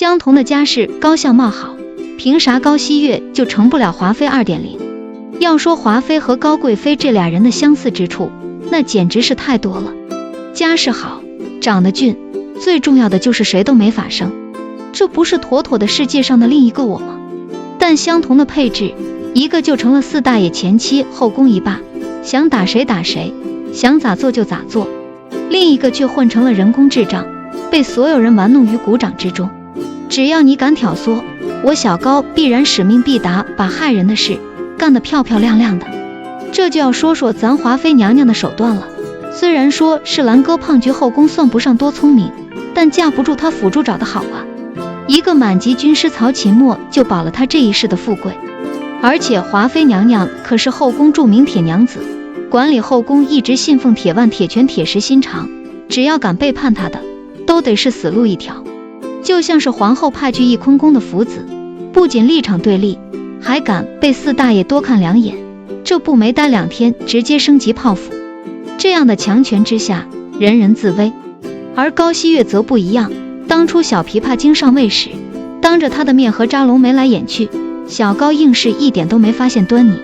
相同的家世，高相貌好，凭啥高希月就成不了华妃 2.0？ 要说华妃和高贵妃这俩人的相似之处，那简直是太多了。家世好，长得俊，最重要的就是谁都没法生，这不是妥妥的世界上的另一个我吗？但相同的配置，一个就成了四大爷前妻后宫一霸，想打谁打谁，想咋做就咋做；另一个却混成了人工智障，被所有人玩弄于股掌之中。只要你敢挑唆，我小高必然使命必达，把害人的事干得漂漂亮亮的。这就要说说咱华妃娘娘的手段了。虽然说是兰哥胖菊后宫算不上多聪明，但架不住他辅助找得好啊。一个满级军师曹琴墨就保了他这一世的富贵。而且华妃娘娘可是后宫著名铁娘子，管理后宫一直信奉铁腕铁拳铁石心肠，只要敢背叛她的，都得是死路一条。就像是皇后派去翊坤宫的福子，不仅立场对立，还敢被四大爷多看两眼，这不没待2天直接升级泡芙。这样的强权之下，人人自危。而高希月则不一样，当初小琵琶精上位时，当着他的面和扎龙眉来眼去，小高硬是一点都没发现端倪，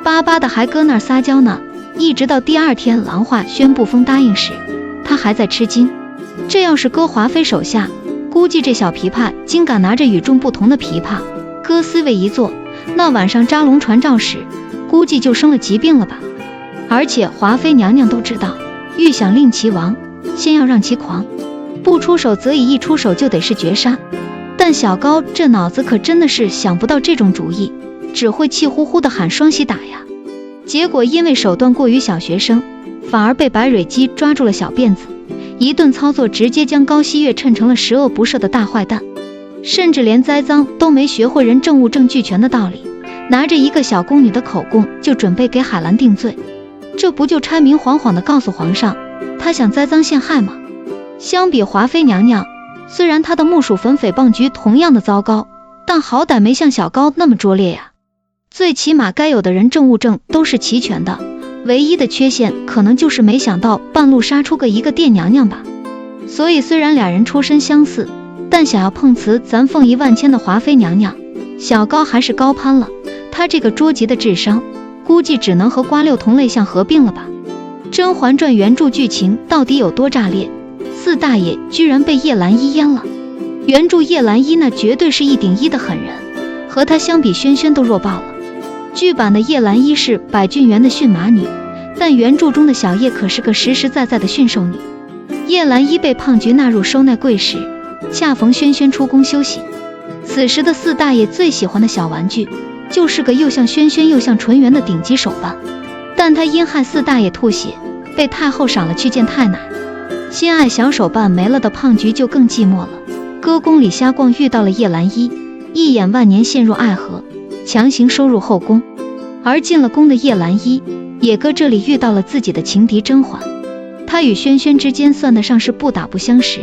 巴巴的还搁那儿撒娇呢。一直到第2天郎画宣布封答应时，他还在吃惊。这要是搁华妃手下，估计这小琵琶竟敢拿着与众不同的琵琶搁 C 位一坐，那晚上扎龙传召时，估计就生了疾病了吧。而且华妃娘娘都知道，欲想令其亡，先要让其狂，不出手则已，一出手就得是绝杀。但小高这脑子可真的是想不到这种主意，只会气呼呼的喊双喜打呀。结果因为手段过于小学生，反而被白蕊姬抓住了小辫子，一顿操作直接将高希月衬成了十恶不赦的大坏蛋，甚至连栽赃都没学会人证物证俱全的道理，拿着一个小宫女的口供就准备给海兰定罪。这不就拆明晃晃的告诉皇上，他想栽赃陷害吗？相比华妃娘娘，虽然她的木薯粉诽谤局同样的糟糕，但好歹没像小高那么拙劣呀。最起码该有的人证物证都是齐全的，唯一的缺陷可能就是没想到半路杀出个一个殿娘娘吧。所以虽然俩人出身相似，但想要碰瓷咱凤仪万千的华妃娘娘，小高还是高攀了。他这个捉急的智商，估计只能和瓜六同类项合并了吧。《甄嬛传》原著剧情到底有多炸裂？四大爷居然被叶澜依阉了。原著叶澜依那绝对是1顶1的狠人，和他相比轩轩都弱爆了。剧版的叶澜依是百俊园的驯马女，但原著中的小叶可是个实实在在的驯兽女。叶澜依被胖菊纳入收纳柜时，恰逢轩轩出宫休息，此时的四大爷最喜欢的小玩具就是个又像轩轩又像纯元的顶级手办，但他因害四大爷吐血，被太后赏了去见太奶。心爱小手办没了的胖菊就更寂寞了，搁宫里瞎逛，遇到了叶澜依，一眼万年陷入爱河，强行收入后宫。而进了宫的叶澜依也搁这里遇到了自己的情敌甄嬛。他与轩轩之间算得上是不打不相识，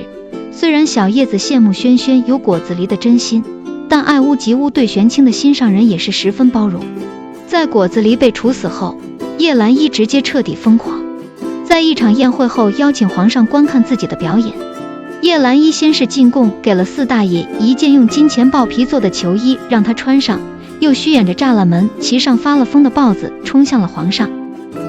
虽然小叶子羡慕轩轩有果子狸的真心，但爱屋及乌对玄清的心上人也是十分包容。在果子狸被处死后，叶澜依直接彻底疯狂，在一场宴会后邀请皇上观看自己的表演。叶澜依先是进贡给了四大爷一件用金钱豹皮做的球衣让他穿上，又虚掩着栅栏门骑上发了疯的豹子冲向了皇上。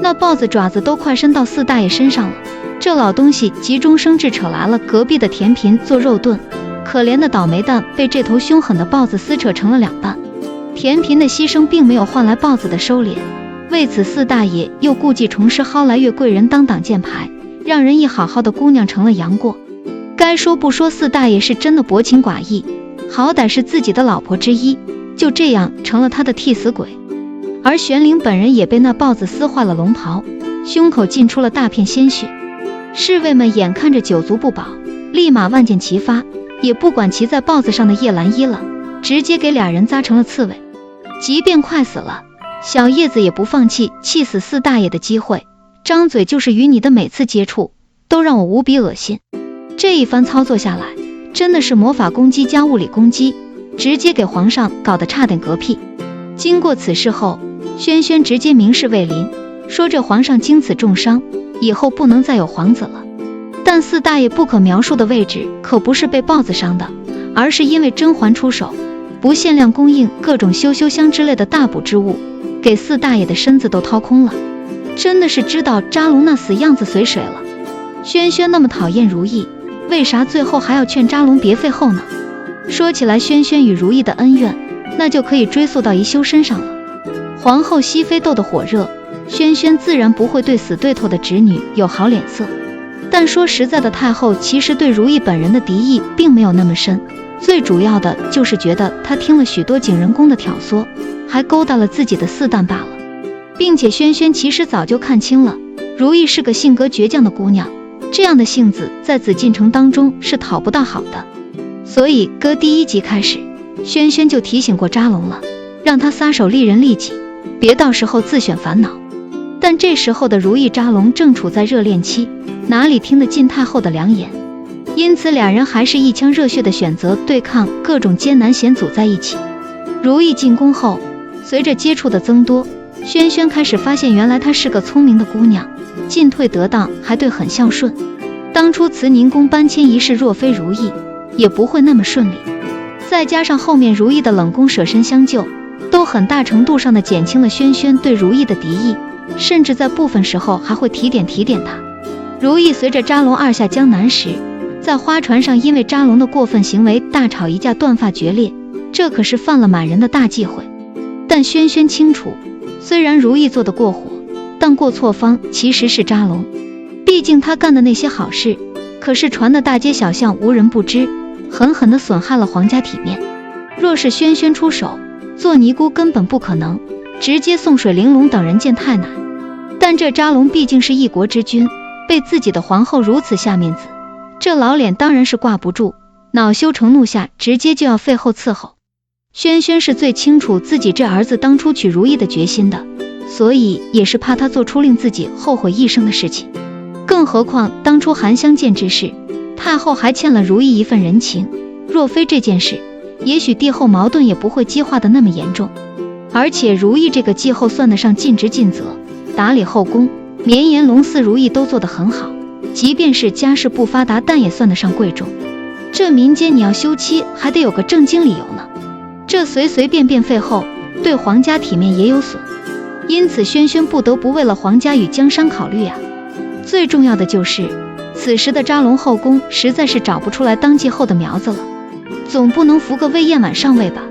那豹子爪子都快伸到四大爷身上了，这老东西急中生智扯来了隔壁的甜品做肉盾，可怜的倒霉蛋被这头凶狠的豹子撕扯成了2半。甜品的牺牲并没有换来豹子的收敛，为此四大爷又故技重施，薅来月贵人当挡箭牌，让人一好好的姑娘成了杨过。该说不说，四大爷是真的薄情寡义，好歹是自己的老婆之一，就这样成了他的替死鬼。而玄灵本人也被那豹子撕坏了龙袍，胸口浸出了大片鲜血。侍卫们眼看着酒足不饱，立马万箭齐发，也不管骑在豹子上的叶澜依了，直接给俩人扎成了刺猬。即便快死了，小叶子也不放弃气死四大爷的机会，张嘴就是与你的每次接触都让我无比恶心。这一番操作下来，真的是魔法攻击加物理攻击，直接给皇上搞得差点嗝屁。经过此事后，轩轩直接明示卫林，说这皇上经此重伤，以后不能再有皇子了。但四大爷不可描述的位置可不是被豹子伤的，而是因为甄嬛出手，不限量供应各种羞羞香之类的大补之物，给四大爷的身子都掏空了，真的是知道扎龙那死样子随谁了。轩轩那么讨厌如意，为啥最后还要劝扎龙别废后呢？说起来，轩轩与如意的恩怨，那就可以追溯到宜修身上了。皇后熹妃斗得火热，轩轩自然不会对死对头的侄女有好脸色。但说实在的，太后其实对如意本人的敌意并没有那么深，最主要的就是觉得她听了许多景仁宫的挑唆，还勾搭了自己的四蛋罢了。并且轩轩其实早就看清了，如意是个性格倔强的姑娘，这样的性子在紫禁城当中是讨不到好的。所以搁第1集开始，轩轩就提醒过扎龙了，让他撒手利人利己，别到时候自选烦恼。但这时候的如意扎龙正处在热恋期，哪里听得进太后的良言，因此俩人还是一腔热血的选择对抗各种艰难险阻在一起。如意进宫后，随着接触的增多，轩轩开始发现原来她是个聪明的姑娘，进退得当，还对很孝顺。当初慈宁宫搬迁一事若非如意，也不会那么顺利。再加上后面如意的冷宫舍身相救，都很大程度上的减轻了轩轩对如意的敌意，甚至在部分时候还会提点她。如意随着扎龙二下江南时，在花船上因为扎龙的过分行为大吵一架，断发决裂，这可是犯了满人的大忌讳。但轩轩清楚，虽然如意做得过火，但过错方其实是扎龙，毕竟他干的那些好事可是传的大街小巷无人不知，狠狠地损害了皇家体面。若是轩轩出手，做尼姑根本不可能，直接送水玲珑等人见太难。但这扎龙毕竟是一国之君，被自己的皇后如此下面子，这老脸当然是挂不住，恼羞成怒下直接就要废后伺候。轩轩是最清楚自己这儿子当初娶如意的决心的，所以也是怕他做出令自己后悔一生的事情。更何况当初含香见之事，太后还欠了如意一份人情，若非这件事，也许帝后矛盾也不会激化的那么严重。而且如意这个继后算得上尽职尽责，打理后宫，绵延龙嗣如意都做得很好，即便是家世不发达，但也算得上贵重。这民间你要休妻还得有个正经理由呢，这随随便便废后，对皇家体面也有损。因此轩轩不得不为了皇家与江山考虑啊。最重要的就是此时的扎龙后宫实在是找不出来当继后的苗子了，总不能扶个魏燕婉上位吧。